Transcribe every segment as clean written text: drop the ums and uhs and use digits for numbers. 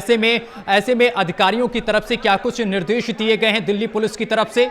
ऐसे में अधिकारियों की तरफ से क्या कुछ निर्देश दिए गए हैं दिल्ली पुलिस की तरफ से?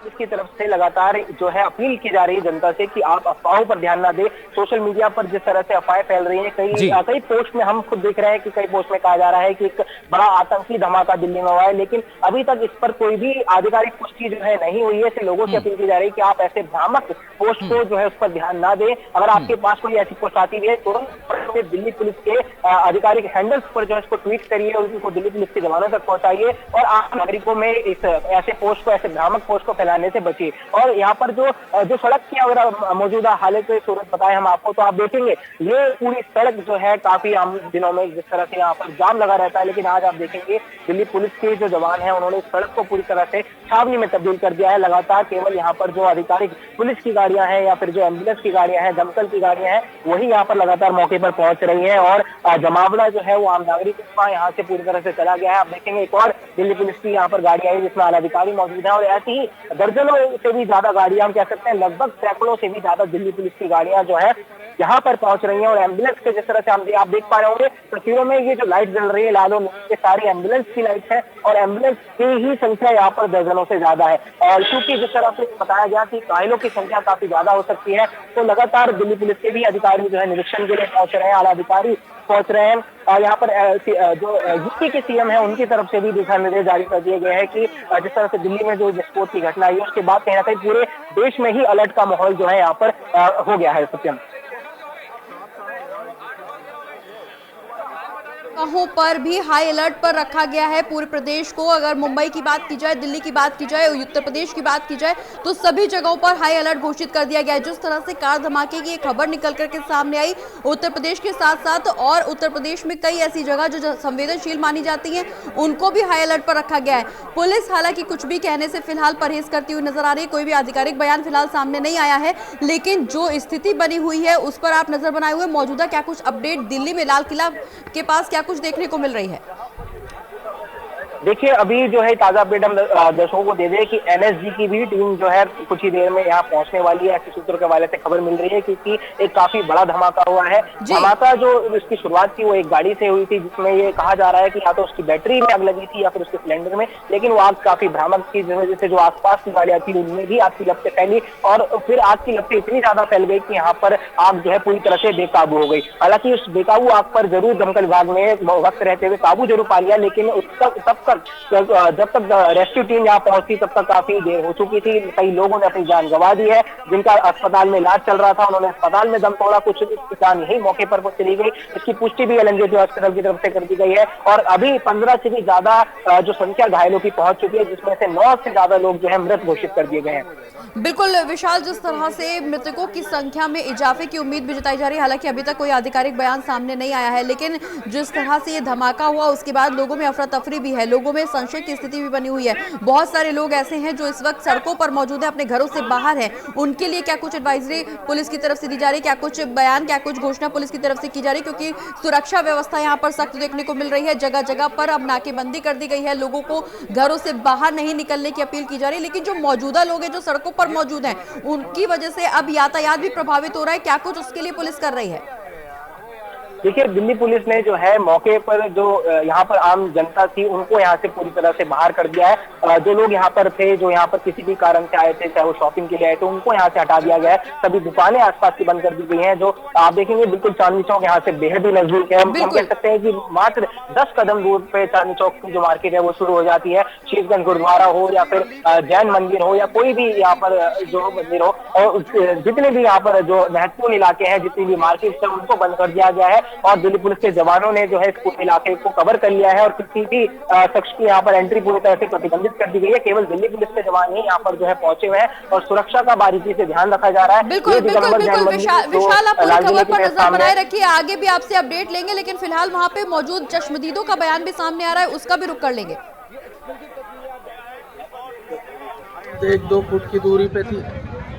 की तरफ से लगातार जो है अपील की जा रही है जनता से कि आप अफवाहों पर ध्यान ना दें। सोशल मीडिया पर जिस तरह से अफवाहें फैल रही हैं, कई पोस्ट में हम खुद देख रहे हैं कि कई पोस्ट में कहा जा रहा है कि एक बड़ा आतंकी धमाका दिल्ली में हुआ है, लेकिन अभी तक इस पर कोई भी आधिकारिक पुष्टि जो है नहीं हुई है। लोगों से अपील की जा रही है कि आप ऐसे भ्रामक पोस्ट को जो है उस पर ध्यान ना दें। अगर आपके पास कोई ऐसी पोस्ट आती है तुरंत दिल्ली पुलिस के आधिकारिक हैंडल्स पर जो है उसको ट्वीट करिए, उनको दिल्ली पुलिस के जवानों तक पहुंचाइए और आम नागरिकों में इस ऐसे पोस्ट को, ऐसे भ्रामक पोस्ट को फैलाने से बचिए। और यहाँ पर जो सड़क की अगर मौजूदा हालत सूरत बताएं हम आपको, तो आप देखेंगे ये पूरी सड़क जो है काफी आम दिनों में जिस तरह से यहाँ पर जाम लगा रहता है, लेकिन आज आप देखेंगे दिल्ली पुलिस के जो जवान हैं उन्होंने इस सड़क को पूरी तरह से छावनी में तब्दील कर दिया है। लगातार केवल यहाँ पर जो आधिकारिक पुलिस की गाड़ियां हैं या फिर जो एम्बुलेंस की गाड़ियां हैं, दमकल की गाड़ियां हैं, वही यहाँ पर लगातार मौके पर पहुंच रही है और जमावड़ा जो है वो आम नागरिकों का यहाँ से पूरी तरह से चला गया है। आप देखेंगे एक और दिल्ली पुलिस की यहाँ पर गाड़ी आई जिसमें आला अधिकारी मौजूद है और ऐसी ही दर्जनों से भी ज्यादा गाड़ियां, हम कह सकते हैं लगभग सैकड़ों से भी ज्यादा दिल्ली पुलिस की गाड़ियां जो है यहाँ पर पहुंच रही हैं। और एम्बुलेंस के जिस तरह से आप देख पा रहे होंगे तस्वीरों में, ये जो लाइट जल रही है लालो नीली, ये सारी एम्बुलेंस की लाइट है और एम्बुलेंस की ही संख्या यहाँ पर दर्जनों से ज्यादा है। और क्योंकि जिस तरह से बताया गया कि घायलों की संख्या काफी ज्यादा हो सकती है, तो लगातार दिल्ली पुलिस के भी अधिकारी जो है निरीक्षण के लिए पहुंच रहे हैं, आला अधिकारी पहुंच रहे हैं। और यहाँ पर जो यूपी के सीएम है उनकी तरफ से भी दिशा निर्देश जारी कर दिए गए हैं कि जिस तरह से दिल्ली में जो विस्फोट की घटना आई है उसके बाद कहीं ना कहीं पूरे देश में ही अलर्ट का माहौल जो है यहाँ पर हो गया है। सत्यम, जगहों पर भी हाई अलर्ट पर रखा गया है पूरे प्रदेश को। अगर मुंबई की बात की जाए, दिल्ली की बात की जाए, उत्तर प्रदेश की बात की जाए, तो सभी जगहों पर हाई अलर्ट घोषित कर दिया गया है। जिस तरह से कार धमाके की एक खबर निकल करके सामने आई उत्तर प्रदेश के साथ साथ, और उत्तर प्रदेश में कई ऐसी जगह जो संवेदनशील मानी जाती हैं उनको भी हाई अलर्ट पर रखा गया है। पुलिस हालांकि कुछ भी कहने से फिलहाल परहेज करती हुई नजर आ रही है, कोई भी आधिकारिक बयान फिलहाल सामने नहीं आया है, लेकिन जो स्थिति बनी हुई है उस पर आप नजर बनाए हुए मौजूदा क्या कुछ अपडेट दिल्ली में लाल किला के पास क्या कुछ देखने को मिल रही है? देखिए अभी जो है ताजा अपडेट हम दर्शकों को दे दें कि एनएसजी की भी टीम जो है कुछ ही देर में यहाँ पहुंचने वाली है। ऐसे सूत्रों के हवाले से खबर मिल रही है क्योंकि एक काफी बड़ा धमाका हुआ है। धमाका जो इसकी शुरुआत थी वो एक गाड़ी से हुई थी, जिसमें ये कहा जा रहा है कि या तो उसकी बैटरी में आग लगी थी या फिर उसके सिलेंडर में, लेकिन वो आग काफी भ्रामक थी, जिस वजह से जो आसपास की गाड़ियां थी उनमें भी आग की लपटें फैली और फिर आग की लपटें इतनी ज्यादा फैल गई कि यहाँ पर आग जो है पूरी तरह से बेकाबू हो गई। हालांकि उस बेकाबू आग पर जरूर दमकल विभाग ने वक्त रहते हुए काबू जरूर पा लिया, लेकिन जब तक रेस्क्यू टीम यहाँ पहुंची तब तक काफी देर हो चुकी थी। कई लोगों ने अपनी जान गंवा दी है, जिनका अस्पताल में इलाज चल रहा था उन्होंने अस्पताल में दम तोड़ा, कुछ जान यही मौके पर चली गई। इसकी पुष्टि भी एलएनजे हॉस्पिटल की तरफ से कर दी गई है और अभी 15 से भी ज्यादा जो संख्या घायलों की पहुंच चुकी है, जिसमें से 9 से ज्यादा लोग जो है मृत घोषित कर दिए गए हैं। बिल्कुल विशाल, जिस तरह से मृतकों की संख्या में इजाफे की उम्मीद भी जताई जा रही है, हालांकि अभी तक कोई आधिकारिक बयान सामने नहीं आया है, लेकिन जिस तरह से ये धमाका हुआ उसके बाद लोगों में अफरा तफरी भी है, लोगों में संशय की स्थिति भी बनी हुई है। बहुत सारे लोग ऐसे हैं जो इस वक्त सड़कों पर मौजूद है, अपने घरों से बाहर है, उनके लिए क्या कुछ एडवाइजरी पुलिस की तरफ से दी जा रही है, क्या कुछ बयान, क्या कुछ घोषणा पुलिस की तरफ से की जा रही है? क्योंकि सुरक्षा व्यवस्था यहाँ पर सख्त देखने को मिल रही है, जगह जगह पर अब नाकेबंदी कर दी गई है, लोगों को घरों से बाहर नहीं निकलने की अपील की जा रही है। लेकिन जो मौजूदा लोग हैं जो सड़कों पर मौजूद हैं, उनकी वजह से अब यातायात भी प्रभावित हो रहा है, क्या कुछ उसके लिए पुलिस कर रही है? देखिए दिल्ली पुलिस ने जो है मौके पर जो यहाँ पर आम जनता थी उनको यहाँ से पूरी तरह से बाहर कर दिया है। जो लोग यहाँ पर थे, जो यहाँ पर किसी भी कारण से आए थे, चाहे वो शॉपिंग के लिए आए थे, उनको यहाँ से हटा दिया गया है। सभी दुकानें आसपास की बंद कर दी गई हैं। जो आप देखेंगे बिल्कुल चांदनी चौक यहाँ से बेहद ही नजदीक है। हम कह सकते हैं कि मात्र 10 कदम दूर पे चांदनी चौक की जो मार्केट है वो शुरू हो जाती है। शीशगंज गुरुद्वारा हो या फिर जैन मंदिर हो या कोई भी यहाँ पर जो मंदिर हो, और जितने भी यहाँ पर जो महत्वपूर्ण इलाके हैं, जितनी भी मार्केट है, उनको बंद कर दिया गया है। और दिल्ली पुलिस के जवानों ने जो है इस पूरे इलाके को कवर कर लिया है और किसी भी शख्स की यहाँ पर एंट्री पूरी तरह से प्रतिबंधित कर दी गई है। केवल दिल्ली पुलिस के जवान ही यहाँ पर जो है पहुंचे हुए हैं और सुरक्षा का बारीकी से ध्यान रखा जा रहा है। बिल्कुल विशाल, आप पूरी खबर पर नजर बनाए रखिए, आगे भी आपसे अपडेट लेंगे, लेकिन फिलहाल वहां पे मौजूद चश्मदीदों का बयान भी सामने आ रहा है, उसका भी रुख कर लेंगे। 1-2 फुट की दूरी पे थी,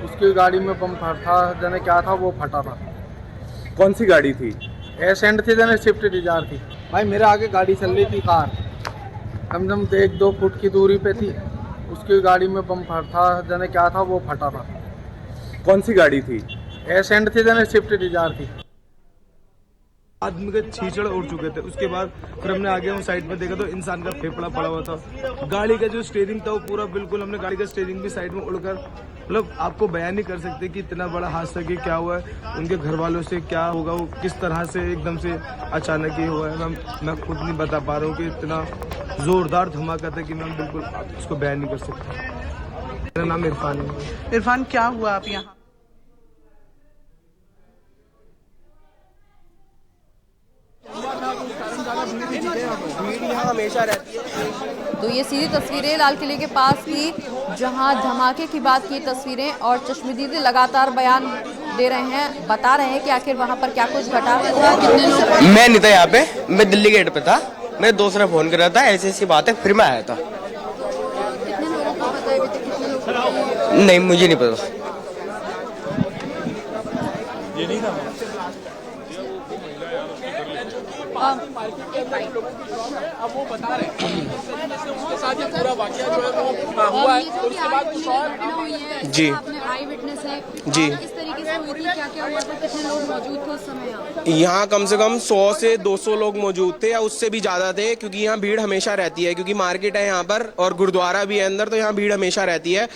उसकी गाड़ी में बम था, जाने क्या था वो फटा था। कौन सी गाड़ी थी? एसेंट थी, जाने स्विफ्ट डिजायर थी। भाई मेरे आगे गाड़ी चल रही थी, कार कम से कम 1-2 फुट की दूरी पे थी, उसकी गाड़ी में बम था, जाने क्या था वो फटा था। कौन सी गाड़ी थी? एसेंट थी, जाने स्विफ्ट डिजायर थी। आदमी के छींचड़ उड़ चुके थे। उसके बाद फिर हमने आगे हम साइड में देखा तो इंसान का फेफड़ा पड़ा हुआ था। गाड़ी का जो स्टीयरिंग था वो पूरा बिल्कुल, हमने गाड़ी का स्टीयरिंग भी साइड में उड़कर, मतलब आपको बयान नहीं कर सकते कि इतना बड़ा हादसा कि क्या हुआ है, उनके घर वालों से क्या होगा, वो किस तरह से एकदम से अचानक ही हुआ है। मैं खुद नहीं बता पा रहा हूँ कि इतना जोरदार धमाका था कि मैं बिल्कुल उसको बयान नहीं कर सकता। मेरा नाम इरफान है। इरफान, क्या हुआ आप यहाँ? हमेशा रहती है। तो ये सीधी तस्वीरें लाल किले के पास की, जहां धमाके की बात की तस्वीरें, और चश्मदीदी लगातार बयान दे रहे हैं, बता रहे हैं कि आखिर वहां पर क्या कुछ घटा। कितने लोग? मैं नहीं था यहाँ पे, मैं दिल्ली गेट पे था। मेरे दोस्त ने फोन कर रहा था, ऐसी ऐसी बात है, फिर मैं आया था। कितने लोगों को पता है? कितने लोग? नहीं, मुझे नहीं पता। ये नहीं था। अब वो बता रहे हैं उसके साथ ये पूरा वाकया जो है वो हुआ है। उसके बाद कुछ और जी, आपने आई विटनेस है जी, किस तरीके से हुई थी, क्या क्या हुआ था, कितने लोग मौजूद थे उस समय? यहाँ कम से कम 100 से 200 लोग मौजूद थे या उससे भी ज्यादा थे, क्योंकि यहाँ भीड़ हमेशा रहती है, क्योंकि मार्केट है यहाँ पर और गुरुद्वारा भी है अंदर, तो यहाँ भीड़ हमेशा रहती है।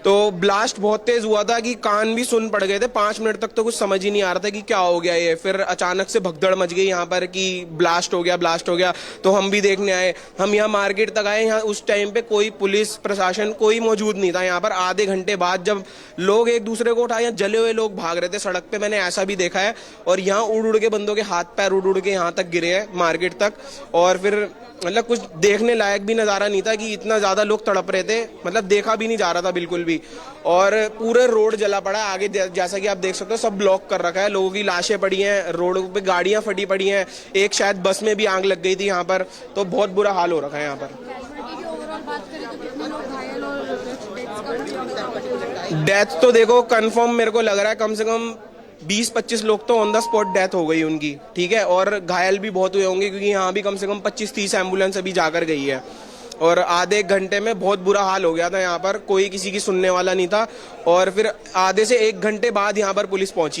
तो ब्लास्ट बहुत तेज हुआ था कि कान भी सुन पड़ गए थे। 5 मिनट तक तो कुछ समझ ही नहीं आ रहा था कि क्या हो गया ये। फिर अचानक से भगदड़ मच गई यहाँ पर कि ब्लास्ट हो गया, ब्लास्ट हो गया। तो हम भी देखने आए, हम यहाँ मार्केट तक आए। यहाँ उस टाइम पे कोई पुलिस प्रशासन कोई मौजूद नहीं था यहाँ पर। आधे घंटे बाद जब लोग एक दूसरे को उठाए, यहाँ जले हुए लोग भाग रहे थे सड़क पे, मैंने ऐसा भी देखा है। और यहाँ उड़ उड़ के बंदों के हाथ पैर उड़ उड़ के यहाँ तक गिरे हैं मार्केट तक। और फिर मतलब कुछ देखने लायक भी नज़ारा नहीं था कि इतना ज़्यादा लोग तड़प रहे थे, मतलब देखा भी नहीं जा रहा था बिल्कुल भी। और पूरे रोड जला पड़ा है आगे, जैसा कि आप देख सकते हो, सब ब्लॉक कर रखा है। लोगों की लाशें पड़ी हैं रोड पे, गाड़ियां फटी पड़ी हैं। एक शायद बस में भी आग लग गई थी यहाँ पर। तो बहुत बुरा हाल हो रखा है यहाँ पर। डेथ तो देखो कंफर्म मेरे को लग रहा है कम से कम 20-25 लोग तो ऑन द स्पॉट डेथ हो गई उनकी, ठीक है। और घायल भी बहुत हुए होंगे, क्योंकि यहाँ भी कम से कम 25-30 एम्बुलेंस अभी जाकर गई है। और आधे एक घंटे में बहुत बुरा हाल हो गया था यहाँ पर, कोई किसी की सुनने वाला नहीं था। और फिर आधे से 1 घंटे बाद यहाँ पर पुलिस पहुंची है।